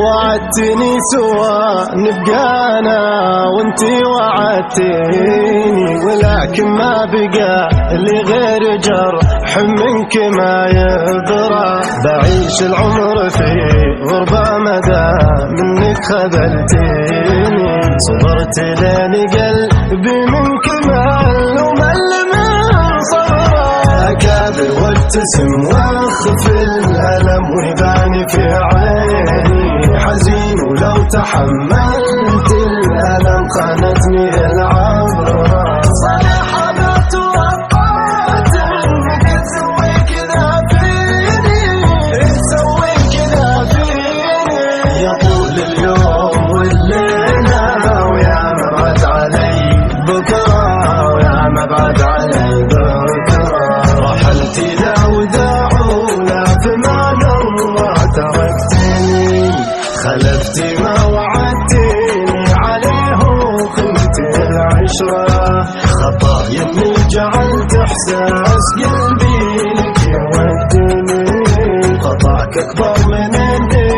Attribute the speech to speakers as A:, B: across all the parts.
A: وعدتني سوا نبقى انا وانتي وعدتيني، ولكن ما بقى اللي غير جرح منك ما يبرى. بعيش العمر في غربة مدى منك خذلتيني، صبرت لين قلبي منك مل ومل من صبرا. اكابر وابتسم واخفي الالم ويبان في عيني حزين، ولو تحملت الألم خانتني العبرة. صراحة ما توقعت انك تسوي كذا فيني، تسوي كذا فيني. يطول اليوم والليلة ويا مبعد علي بكرة، ويا مبعد علي بكرة. رحلتي لا وداع ولا فمان الله تركتني، خلفتي ما وعدتيني عليه وخنتي العشرة. خطايا اني جعلت احساس قلبي لك يودني، خطاك اكبر من اني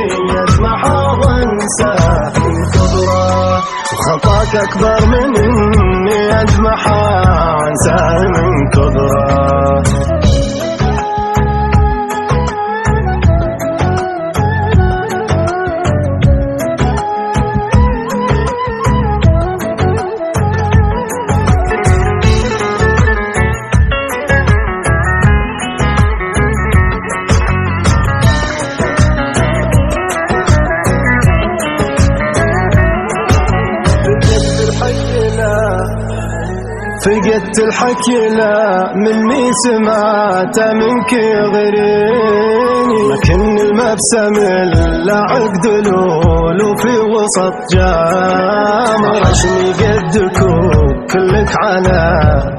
A: اجمعها وانساه من كبره. خطاك اكبر من اني اجمعها وانساه من كبره. فقدت الحكي لا مني سمعت منك غيريني، لكن المبسم لا عقد لول وفي وسط جامع. وحشني قدك وكلك على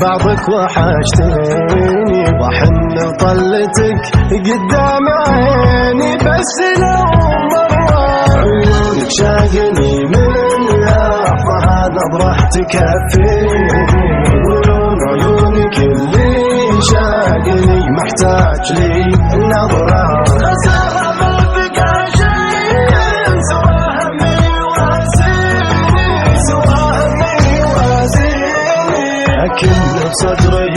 A: بعضك وحشتيني، وحن طلتك قدام عيني بس لو مرة. عيونك شاقني من اللحظة نظرة تكفيني، ولون عيونك اللي شاقني محتاج لي نظرة. خسارة ما بقى شيء سوى همي يوازيني، سوى همي يوازيني. أكن بصدري